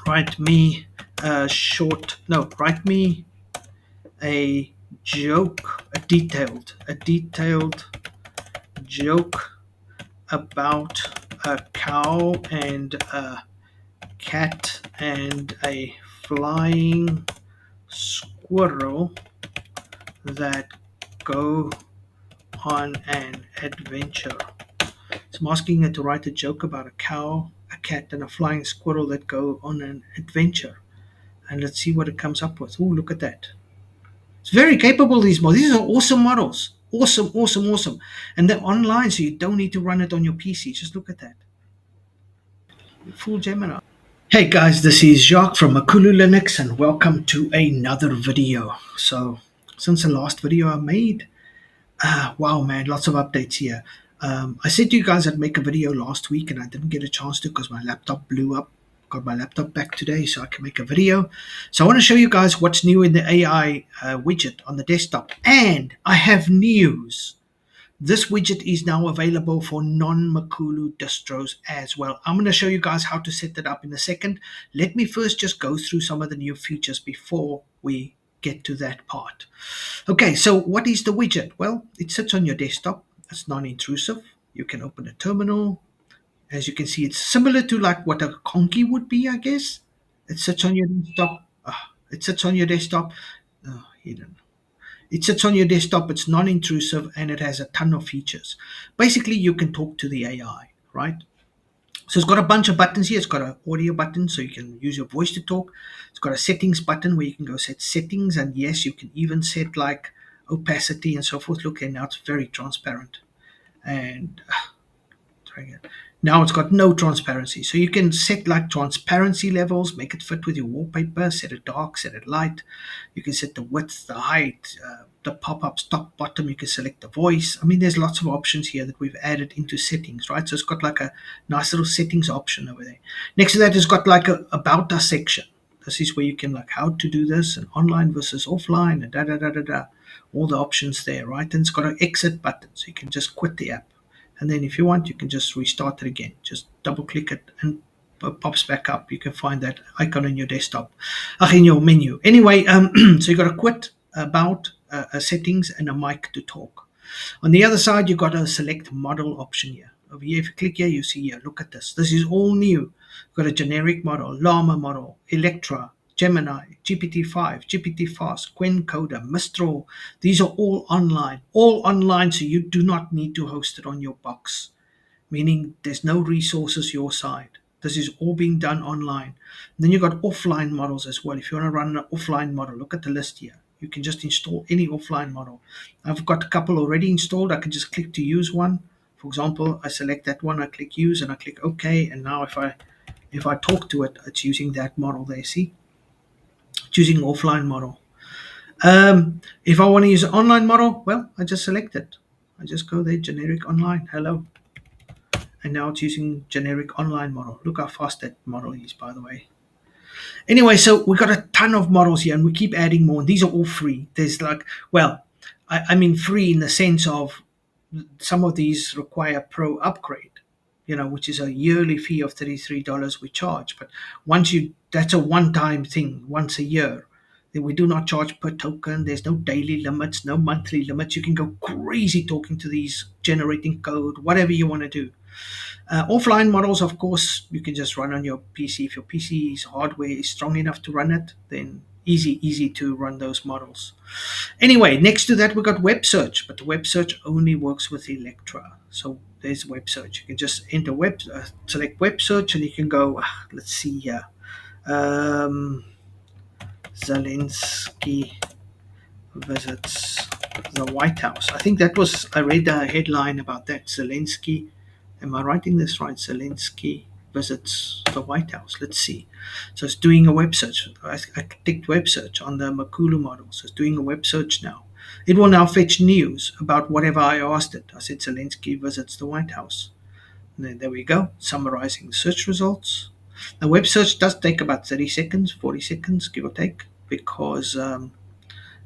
write me a short, no, write me a joke, a detailed joke about a cow and a cat and a flying squirrel that go on an adventure. So I'm asking her to write a joke about a cow, a cat, and a flying squirrel that go on an adventure. And let's see what it comes up with. Oh, look at that. It's very capable, these models. These are awesome models. Awesome, awesome, awesome. And they're online, so you don't need to run it on your PC. Just look at that. Full Gemini. Hey guys, this is Jacques from Makulu Linux and welcome to another video. So, since the last video I made, wow man, lots of updates here. I said to you guys I'd make a video last week and I didn't get a chance to because my laptop blew up. Got my laptop back today so I can make a video. So I want to show you guys what's new in the AI widget on the desktop. And I have news. This widget is now available for non-Makulu distros as well. I'm going to show you guys how to set that up in a second. Let me first just go through some of the new features before we get to that part. Okay, so what is the widget? Well, it sits on your desktop. It's non-intrusive. You can open a terminal. As you can see, it's similar to like what a conky would be, I guess. It sits on your desktop. It sits on your desktop. Hidden. It sits on your desktop, it's non-intrusive, and it has a ton of features. Basically, you can talk to the AI, right? So it's got a bunch of buttons here. It's got an audio button, so you can use your voice to talk. It's got a settings button where you can go set settings, and yes, you can even set like opacity and so forth. Look, and now it's very transparent. And try again. Now it's got no transparency. So you can set like transparency levels, make it fit with your wallpaper, set it dark, set it light. You can set the width, the height, the pop-ups, top, bottom. You can select the voice. I mean, there's lots of options here that we've added into settings, right? So it's got like a nice little settings option over there. Next to that, it's got like a about us section. This is where you can like how to do this and online versus offline and da da da da da. All the options there, right? And it's got an exit button, so you can just quit the app. And then if you want, you can just restart it again. Just double click it and it pops back up. You can find that icon in your desktop, in your menu. Anyway, so you got a quit, about, a settings, and a mic to talk. On the other side, you got a select model option here. Over here, if you click here, you see here, look at this. This is all new. You've got a generic model, Llama model, Electra, Gemini, GPT-5, GPT-Fast, Quencoder, Mistral. These are all online, so you do not need to host it on your box, meaning there's no resources your side. This is all being done online. And then you've got offline models as well. If you want to run an offline model, look at the list here. You can just install any offline model. I've got a couple already installed. I can just click to use one. For example, I select that one, I click use, and I click OK. And now if I talk to it, it's using that model there. See? Choosing offline model. If I want to use an online model, well, I just select it. I just go there, generic online, hello. And now it's using generic online model. Look how fast that model is, by the way. Anyway, so we got a ton of models here and we keep adding more. And these are all free. There's like, well, I mean free in the sense of some of these require pro upgrade, which is a yearly fee of $33 we charge. But that's a one-time thing, once a year. Then we do not charge per token. There's no daily limits, no monthly limits. You can go crazy talking to these, generating code, whatever you want to do. Offline models, of course, you can just run on your PC. If your PC's hardware is strong enough to run it, then easy to run those models. Anyway, next to that we got web search, but the web search only works with Electra. So there's web search. You can just enter select web search, and you can go. Let's see here. Zelensky visits the White House. I think I read a headline about that. Zelensky. Am I writing this right? Zelensky visits the White House. Let's see. So it's doing a web search. I clicked web search on the Makulu model. So it's doing a web search now. It will now fetch news about whatever I asked it. I said Zelensky visits the White House. And then there we go, summarizing the search results. The web search does take about 30 seconds, 40 seconds, give or take, because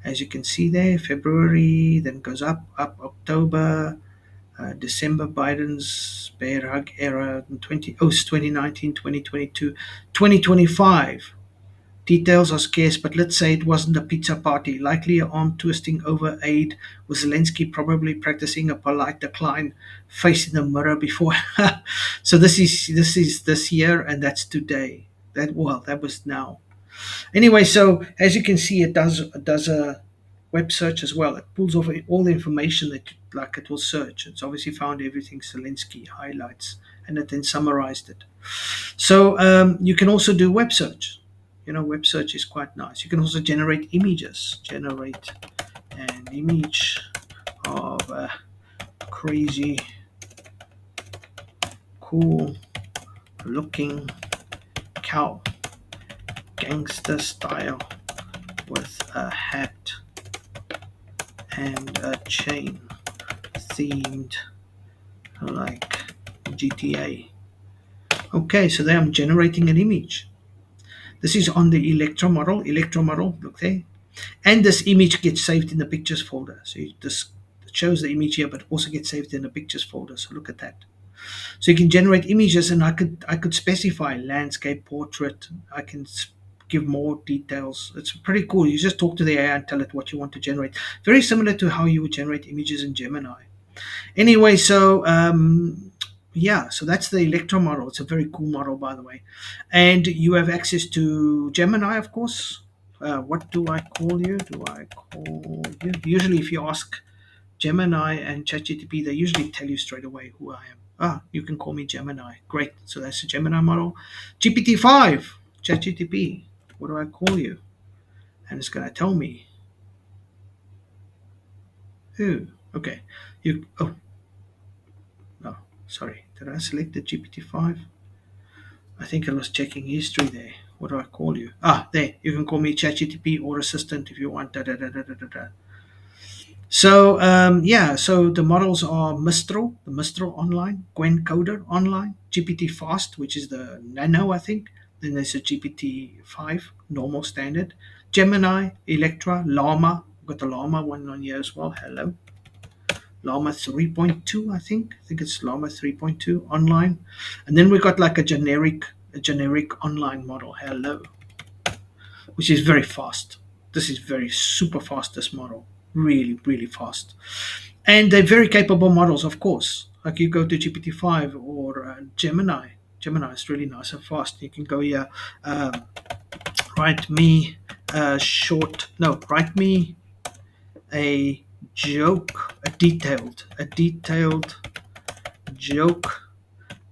as you can see there, February, then goes up October, December Biden's bear hug era in 2019, 2022, 2025. Details are scarce, but let's say it wasn't a pizza party. Likely a arm twisting over aid, with Zelensky probably practicing a polite decline, facing the mirror before. So this is this year, and that's today. That was now. Anyway, so as you can see, it does a web search as well. It pulls over all the information that like it will search. It's obviously found everything Zelensky highlights, and it then summarized it. So you can also do web search. Web search is quite nice. You can also generate images. Generate an image of a crazy, cool looking cow, gangster style, with a hat and a chain, themed like GTA. Okay, so there I'm generating an image. This is on the Electra model. Electra model, look there. And this image gets saved in the pictures folder. So this it shows the image here, but also gets saved in the pictures folder. So look at that. So you can generate images, and I could specify landscape, portrait. I can give more details. It's pretty cool. You just talk to the AI and tell it what you want to generate. Very similar to how you would generate images in Gemini. Anyway, so yeah, so that's the Electro model. It's a very cool model, by the way. And you have access to Gemini, of course. What do I call you? Do I call you? Usually, if you ask Gemini and ChatGPT, they usually tell you straight away who I am. Ah, you can call me Gemini. Great. So that's the Gemini model. GPT-5, ChatGPT. What do I call you? And it's going to tell me who. Okay. You. Oh, no. Sorry. Did I select the GPT-5? I think I was checking history there. What do I call you? Ah, there. You can call me ChatGPT or Assistant if you want. Da, da, da, da, da, da, da. So yeah, so the models are Mistral, the Mistral online, Gwen Coder online, GPT Fast, which is the Nano, I think. Then there's a GPT-5, normal standard, Gemini, Electra, Llama. We've got the Llama one on here as well. Hello. Llama 3.2, I think. I think it's Llama 3.2 online. And then we got like a generic online model. Hello, which is very fast. This is very super fast, this model. Really, really fast. And they're very capable models, of course. Like you go to GPT-5 or Gemini. Gemini is really nice and fast. You can go here, write me write me a joke, a detailed joke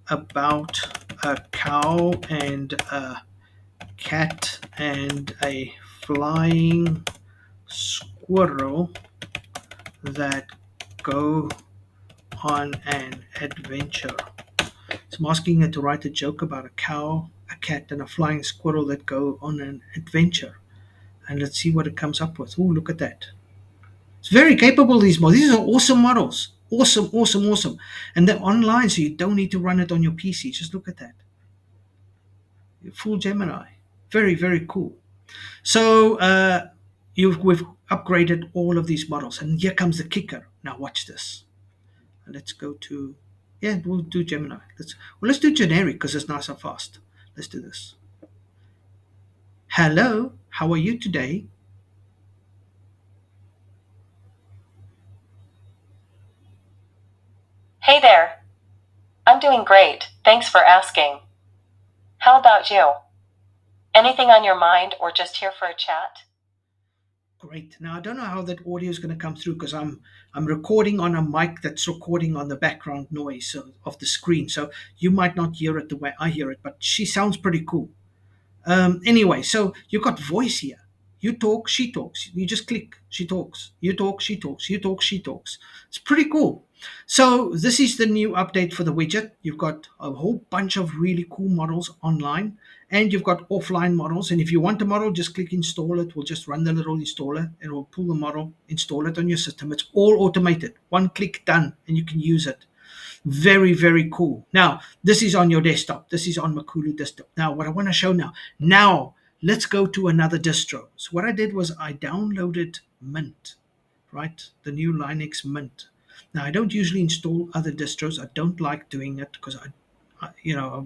about a cow and a cat and a flying squirrel that go on an adventure. So I'm asking it to write a joke about a cow, a cat, and a flying squirrel that go on an adventure. And let's see what it comes up with. Oh, look at that. It's very capable, these models. These are awesome models. Awesome, awesome, awesome. And they're online, so you don't need to run it on your PC. Just look at that. Full Gemini. Very, very cool. So we've upgraded all of these models. And here comes the kicker. Now watch this. Let's go to, yeah, we'll do Gemini. Let's do generic because it's nice and fast. Let's do this. Hello, how are you today? Hey there. I'm doing great. Thanks for asking. How about you? Anything on your mind or just here for a chat? Great. Now I don't know how that audio is going to come through because I'm recording on a mic that's recording on the background noise of the screen. So you might not hear it the way I hear it, but she sounds pretty cool. Anyway, so you got voice here. You talk, she talks. You just click, she talks. You talk, she talks. You talk, she talks. It's pretty cool. So this is the new update for the widget. You've got a whole bunch of really cool models online, and you've got offline models. And if you want a model, just click install it. We'll just run the little installer. It will pull the model, install it on your system. It's all automated. One click done, and you can use it. Very, very cool. Now, this is on your desktop. This is on Makulu desktop. Now, what I want to show now, let's go to another distro. So what I did was I downloaded Mint, right? The new Linux Mint. Now, I don't usually install other distros. I don't like doing it because I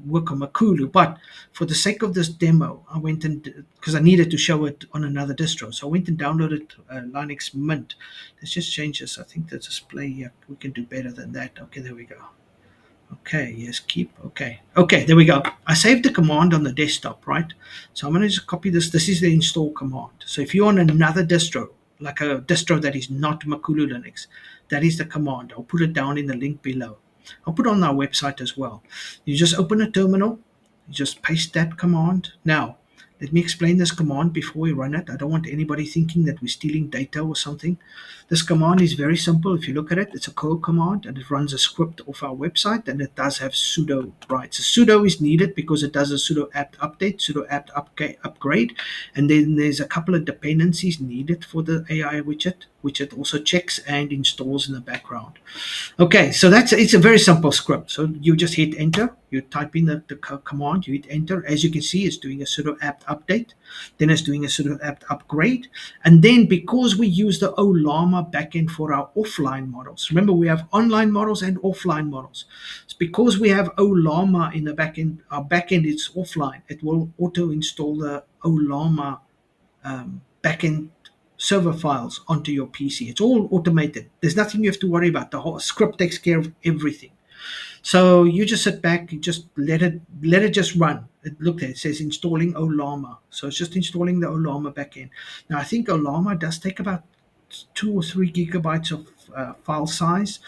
work on Makulu. But for the sake of this demo, I went and because I needed to show it on another distro, so I went and downloaded Linux Mint. Let's just change this. I think the display here we can do better than that. Okay, there we go. Okay, yes, keep. Okay, okay, there we go. I saved the command on the desktop, right? So I'm going to just copy this. This is the install command. So if you're on another distro, like a distro that is not Makulu Linux, that is the command. I'll put it down in the link below. I'll put it on our website as well. You just open a terminal, you just paste that command. Now, let me explain this command before we run it. I don't want anybody thinking that we're stealing data or something. This command is very simple. If you look at it, it's a curl command and it runs a script off our website, and it does have sudo rights. So sudo is needed because it does a sudo apt update, sudo apt upgrade, and then there's a couple of dependencies needed for the AI widget, which it also checks and installs in the background. Okay, so it's a very simple script. So you just hit enter, you type in the command, you hit enter. As you can see, it's doing a sudo apt update, then it's doing a sudo apt upgrade, and then because we use the Olama backend for our offline models, remember we have online models and offline models. It's because we have Olama in the backend, our backend is offline, it will auto install the Olama backend server files onto your PC. It's all automated. There's nothing you have to worry about. The whole script takes care of everything. So you just sit back, you just let it just run. Look there, it says installing Olama. So it's just installing the Olama backend. Now I think Olama does take about 2 or 3 gigabytes of file size.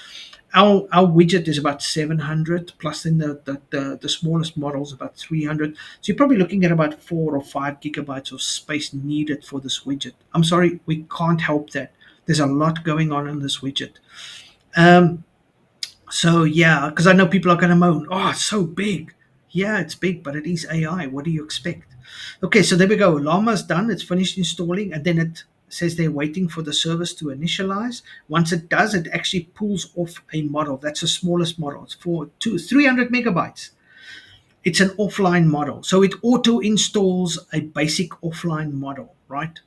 Our widget is about 700 plus then the smallest model is about 300, so you're probably looking at about 4 or 5 gigabytes of space needed for this widget. I'm sorry, we can't help that. There's a lot going on in this widget. Um, so yeah, because I know people are going to moan, oh, it's so big. Yeah, it's big, but it is AI. What do you expect? Okay, so there we go. Llama's done. It's finished installing, and then it says they're waiting for the service to initialize. Once it does, it actually pulls off a model. That's the smallest model. It's for 300 megabytes. It's an offline model. So it auto installs a basic offline model, right?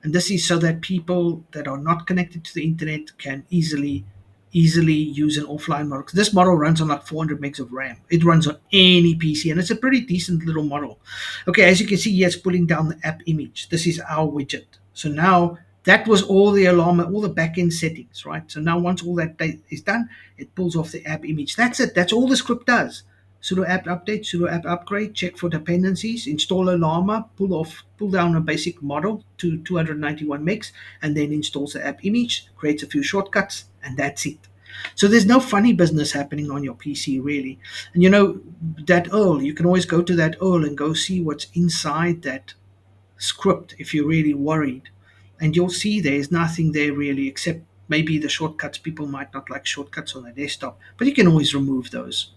And this is so that people that are not connected to the internet can easily use an offline model. 'Cause this model runs on like 400 megs of RAM. It runs on any PC, and it's a pretty decent little model. Okay, as you can see here, it's pulling down the app image. This is our widget. So now that was all the alarm, all the backend settings, right? So now once all that is done, it pulls off the app image. That's it. That's all the script does. Sudo apt update, sudo apt upgrade, check for dependencies, install Alarma, pull down a basic model to 291 megs, and then installs the app image, creates a few shortcuts, and that's it. So there's no funny business happening on your PC really. And you know that URL, you can always go to that URL and go see what's inside that script if you're really worried. And you'll see there's nothing there really except maybe the shortcuts. People might not like shortcuts on their desktop, but you can always remove those.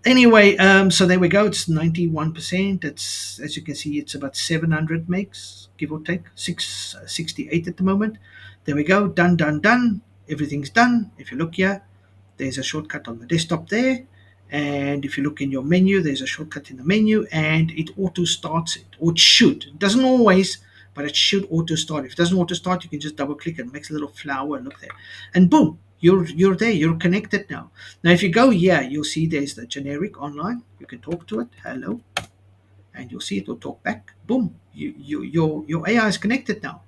Anyway, so there we go. It's 91%. It's, as you can see, it's about 700 megs, give or take, 668 at the moment. There we go. Done, done, done. Everything's done. If you look here, there's a shortcut on the desktop there. And if you look in your menu, there's a shortcut in the menu, and it auto starts it, or it should. It doesn't always, but it should auto start. If it doesn't auto start, you can just double click and it makes a little flower. Look there, and boom, you're there. You're connected now. Now, if you go here, you'll see there's the generic online. You can talk to it. Hello, and you'll see it will talk back. Boom, your AI is connected now.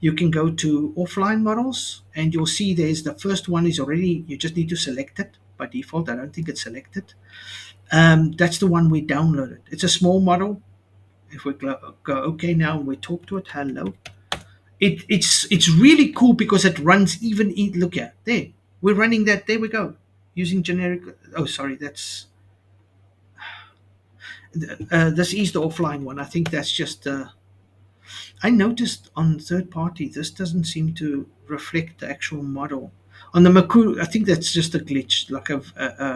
You can go to offline models and you'll see there's the first one is already, you just need to select it by default. I don't think it's selected. That's the one we downloaded. It's a small model. If we go okay now and we talk to it, hello. It's really cool because it runs even in, look here, there. We're running that, there we go. Using generic, oh sorry, that's, this is the offline one. I think that's just I noticed on third party, this doesn't seem to reflect the actual model. On the Makuru, I think that's just a glitch, like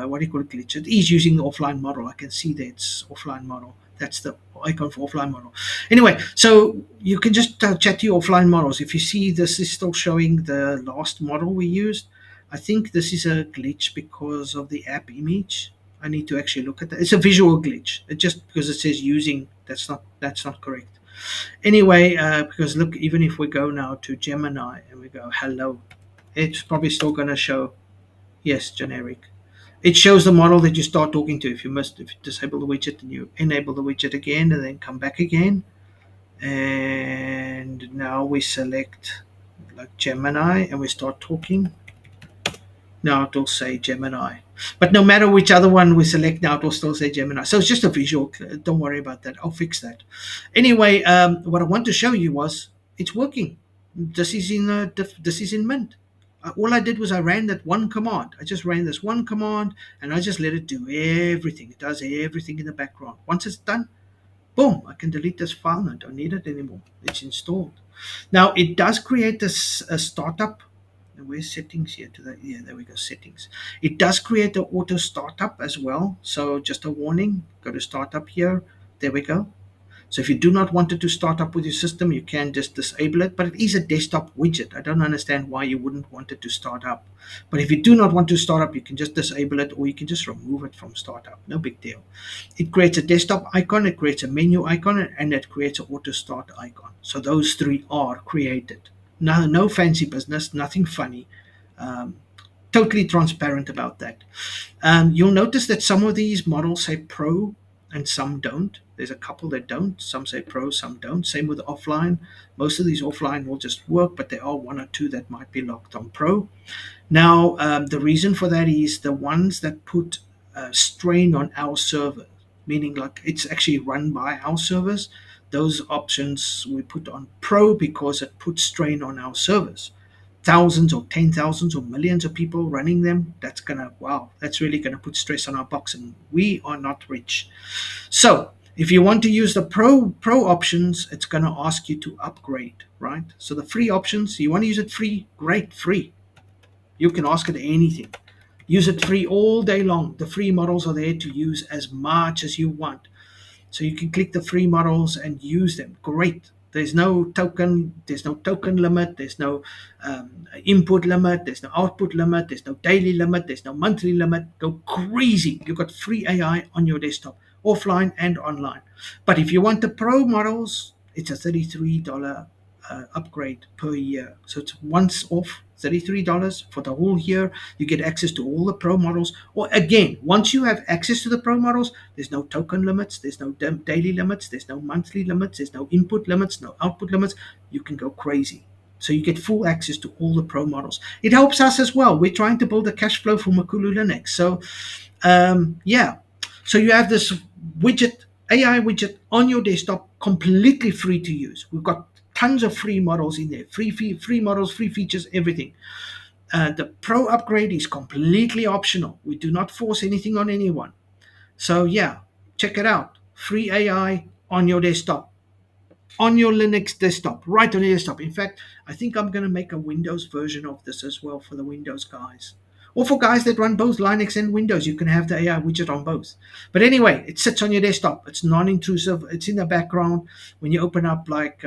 what do you call it, glitch? It is using the offline model. I can see that it's offline model. That's the icon for offline model. Anyway, so you can just chat to your offline models. If you see this is still showing the last model we used, I think this is a glitch because of the app image. I need to actually look at that. It's a visual glitch. It just because it says using, that's not correct. Anyway, because look, even if we go now to Gemini and we go hello, it's probably still going to show. Yes, generic. It shows the model that you start talking to. If you disable the widget and you enable the widget again and then come back again. And now we select like Gemini and we start talking. Now it will say Gemini. But no matter which other one we select now, it will still say Gemini. So it's just a visual. Don't worry about that. I'll fix that. Anyway, what I want to show you was it's working. This is in Mint. All I did was I ran that one command. I just ran this one command and I just let it do everything. It does everything in the background. Once it's done, boom, I can delete this file. I don't need it anymore. It's installed. Now it does create this a startup. Where's settings here? Yeah, there we go. Settings. It does create the auto startup as well. So just a warning. Go to startup here. There we go. So if you do not want it to start up with your system, you can just disable it. But it is a desktop widget. I don't understand why you wouldn't want it to start up. But if you do not want to start up, you can just disable it or you can just remove it from startup. No big deal. It creates a desktop icon, it creates a menu icon, and it creates an auto start icon. So those three are created. No fancy business, nothing funny. Um, Totally transparent about that. You'll notice that some of these models say Pro and some don't. There's a couple that don't. Some say Pro, some don't. Same with offline. Most of these offline will just work, but there are one or two that might be locked on Pro. Now, the reason for that is the ones that put strain on our server, meaning like it's actually run by our servers. Those options we put on Pro because it puts strain on our servers. Thousands or 10,000s or millions of people running them, that's really gonna put stress on our box, and we are not rich. So if you want to use the pro options, it's gonna ask you to upgrade, right? So the free options, you want to use it free, great, free. You can ask it anything. Use it free all day long. The free models are there to use as much as you want. So you can click the free models and use them. Great. There's no token limit, there's no input limit, there's no output limit, there's no daily limit, there's no monthly limit. Go crazy. You've got free AI on your desktop, offline and online. But if you want the pro models, it's a $33 upgrade per year. So it's once off, $33 for the whole year. You get access to all the pro models. Or again, once you have access to the pro models, there's no token limits, there's no daily limits, there's no monthly limits, there's no input limits, no output limits. You can go crazy. So you get full access to all the pro models. It helps us as well. We're trying to build a cash flow for Makulu Linux. So yeah. So you have this widget, AI widget on your desktop, completely free to use. We've got tons of free models in there, free models, free features, everything. The pro upgrade is completely optional. We do not force anything on anyone. So yeah, check it out. Free AI on your desktop, on your Linux desktop, right on your desktop. In fact, I think I'm going to make a Windows version of this as well for the Windows guys. Or for guys that run both Linux and Windows, you can have the AI widget on both. But anyway, it sits on your desktop. It's non-intrusive. It's in the background. When you open up like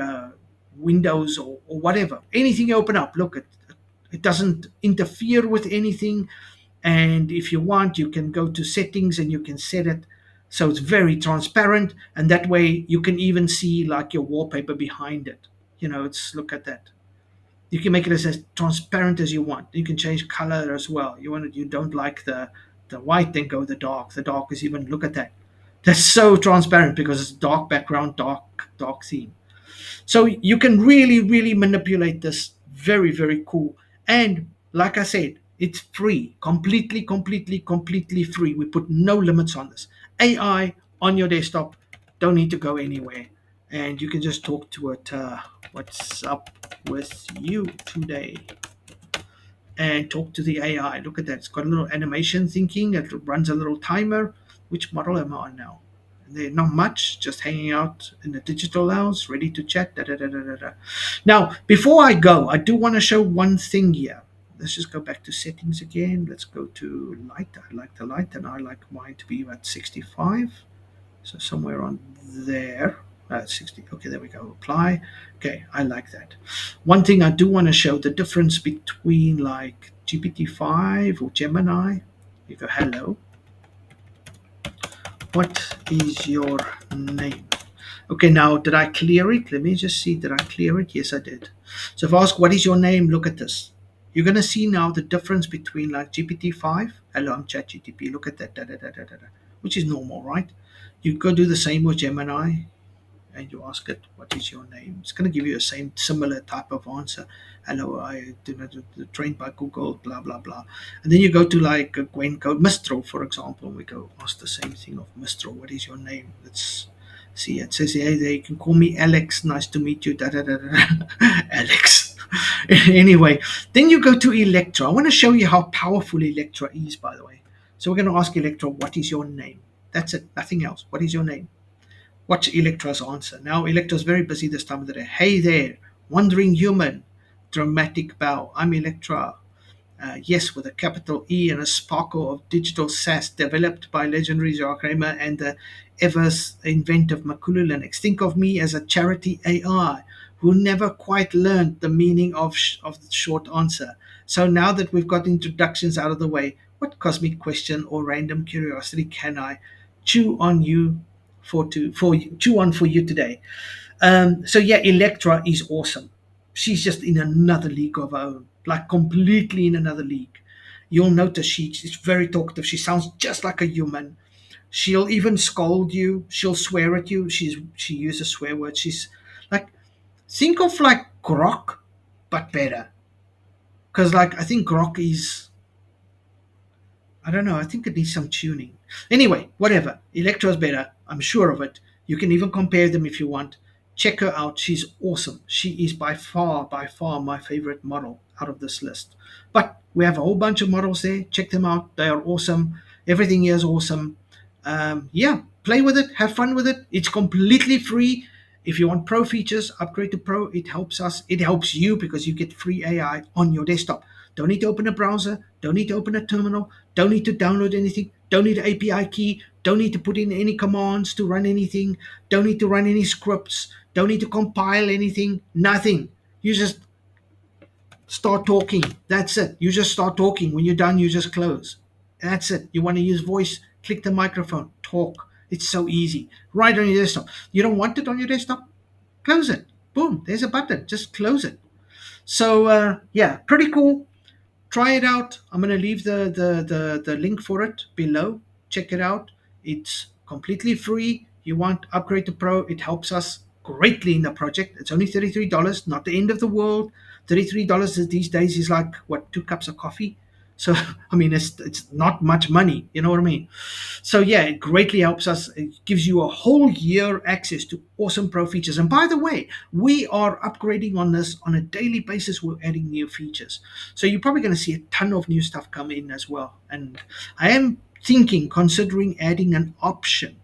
Windows or whatever, anything you open up, look, it doesn't interfere with anything. And if you want, you can go to settings and you can set it so it's very transparent, and that way you can even see like your wallpaper behind it. It's look at that. You can make it as transparent as you want. You can change color as well. You don't like the white, then go the dark. The dark is even, look at that. That's so transparent because it's dark background, dark theme. So you can really, really manipulate this. Very, very cool. And like I said, it's free, completely free. We put no limits on this. AI on your desktop, don't need to go anywhere. And you can just talk to it. What's up with you today? And talk to the AI. Look at that. It's got a little animation thinking. It runs a little timer. Which model am I on now? They're not much, just hanging out in the digital lounge, ready to chat. Da, da, da, da, da, da. Now, before I go, I do want to show one thing here. Let's just go back to settings again. Let's go to light. I like the light, and I like mine to be at 65. So somewhere on there. 60. Okay, there we go. Apply. Okay, I like that. One thing I do want to show the difference between like GPT-5 or Gemini. You go, hello. What is your name? Okay, now did I clear it? Let me just see. Did I clear it? Yes, I did. So if I ask, what is your name? Look at this. you're going to see now the difference between like GPT-5. Hello, I'm ChatGTP. Look at that, which is normal, right? You go do the same with Gemini, and you ask it, "What is your name?" It's going to give you the same similar type of answer. Hello, I do not trained by Google, blah blah blah. And then you go to like Gwen Code Mistral, for example, and we go ask the same thing of Mistral. What is your name? Let's see. It says, "Hey, there, you can call me Alex. Nice to meet you." Alex. Anyway, then you go to Electra. I want to show you how powerful Electra is, by the way. So we're going to ask Electra, "What is your name?" That's it. Nothing else. What is your name? Watch Electra's answer. Now, Electra's very busy this time of the day. "Hey there, wandering human." Dramatic bow. "I'm Electra. Yes, with a capital E and a sparkle of digital sass developed by legendary Jacques Kramer and the ever inventive Makulu Linux. Think of me as a charity AI who never quite learned the meaning of the short answer. So now that we've got introductions out of the way, what cosmic question or random curiosity can I chew on you chew on for you today?" So yeah, Electra is awesome. She's just in another league of her own, like completely in another league. You'll notice she's very talkative. She sounds just like a human. She'll even scold you. She'll swear at you. She uses swear words. She's like, think of like Grok, but better. Because like I think Grok is, I don't know. I think it needs some tuning. Anyway, whatever. Electra's better. I'm sure of it. You can even compare them if you want. Check her out. She's awesome. She is by far my favorite model out of this list. But we have a whole bunch of models there. Check them out. They are awesome. Everything here is awesome. Yeah, play with it. Have fun with it. It's completely free. If you want pro features, upgrade to pro. It helps us. It helps you because you get free AI on your desktop. Don't need to open a browser. Don't need to open a terminal. Don't need to download anything. Don't need an API key. Don't need to put in any commands to run anything. Don't need to run any scripts. Don't need to compile anything. Nothing. You just start talking. That's it. You just start talking. When you're done, you just close. That's it. You want to use voice, click the microphone, talk. It's so easy. Right on your desktop. You don't want it on your desktop? Close it. Boom. There's a button. Just close it. So yeah, pretty cool. Try it out. I'm going to leave the link for it below. Check it out. It's completely free. You want upgrade to pro, it helps us greatly in the project. It's only $33, not the end of the world. $33 these days is like what, 2 cups of coffee. So I mean, it's not much money. You know what I mean? So yeah, it greatly helps us. It gives you a whole year access to awesome pro features. And by the way, we are upgrading on this on a daily basis. We're adding new features. So you're probably going to see a ton of new stuff come in as well. And I am considering adding an option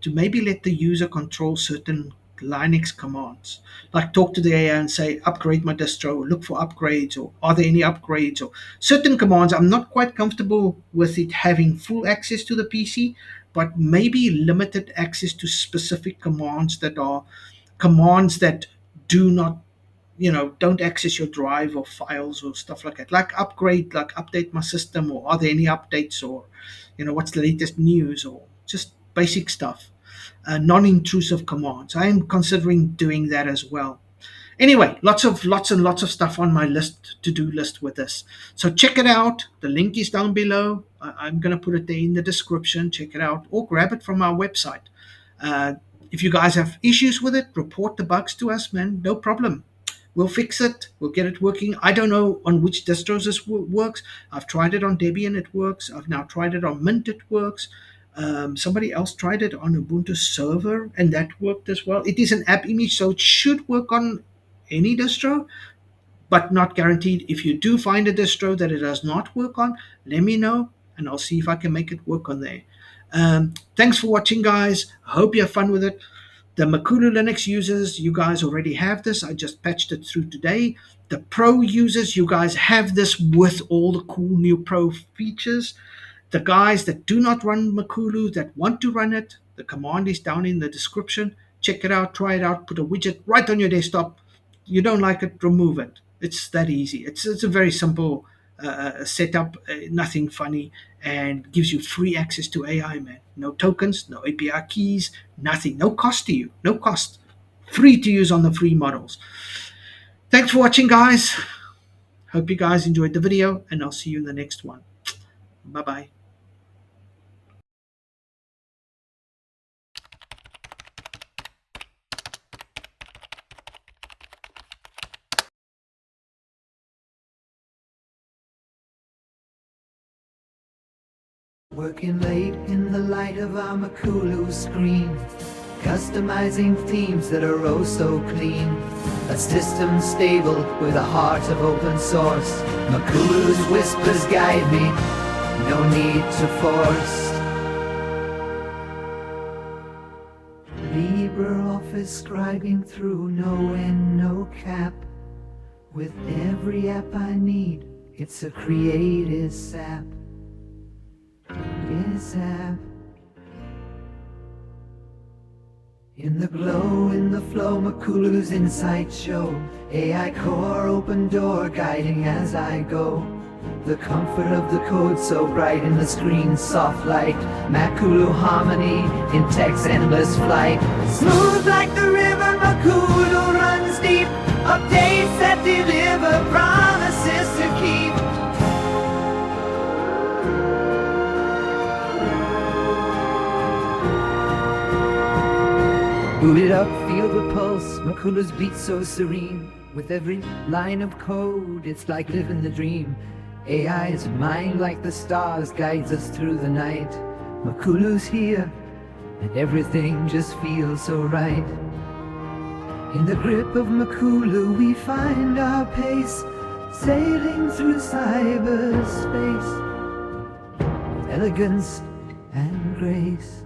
to maybe let the user control certain Linux commands, like talk to the AI and say, "Upgrade my distro," look for upgrades, or "Are there any upgrades?" Or certain commands. I'm not quite comfortable with it having full access to the PC, but maybe limited access to specific commands that are commands that do not, don't access your drive or files or stuff like that, like upgrade, like update my system, or are there any updates, or what's the latest news, or just basic stuff. Non-intrusive commands. I am considering doing that as well. Anyway, lots and lots of stuff on my to-do list with this. So check it out. The link is down below. I'm going to put it there in the description. Check it out or grab it from our website. If you guys have issues with it, report the bugs to us, man. No problem. We'll fix it. We'll get it working. I don't know on which distros this works. I've tried it on Debian. It works. I've now tried it on Mint. It works. Somebody else tried it on Ubuntu server and that worked as well. It is an app image, so it should work on any distro, but not guaranteed. If you do find a distro that it does not work on, let me know and I'll see if I can make it work on there. Thanks for watching, guys. I hope you have fun with it. The Makulu Linux users, you guys already have this. I just patched it through today. The Pro users, you guys have this with all the cool new Pro features. The guys that do not run Makulu, that want to run it, the command is down in the description. Check it out, try it out, put a widget right on your desktop. You don't like it, remove it. It's that easy. It's a very simple setup, nothing funny, and gives you free access to AI, man. No tokens, no API keys, nothing. No cost to you, no cost. Free to use on the free models. Thanks for watching, guys. Hope you guys enjoyed the video, and I'll see you in the next one. Bye bye. Working late in the light of our Makulu screen, customizing themes that are oh so clean. A system stable with a heart of open source. Makulu's whispers guide me, no need to force. LibreOffice scribing through, no end, no cap. With every app I need, it's a creative sap. Yes, app. In the glow, in the flow, Makulu's insight show. AI core, open door, guiding as I go. The comfort of the code so bright in the screen's soft light. Makulu harmony in tech's endless flight. Smooth like the river, Makulu runs deep. Updates that deliver, promises to keep. Boot it up, feel the pulse, Makulu's beat so serene. With every line of code, it's like living the dream. AI's mind like the stars guides us through the night. Makulu's here, and everything just feels so right. In the grip of Makulu we find our pace, sailing through cyberspace with elegance and grace.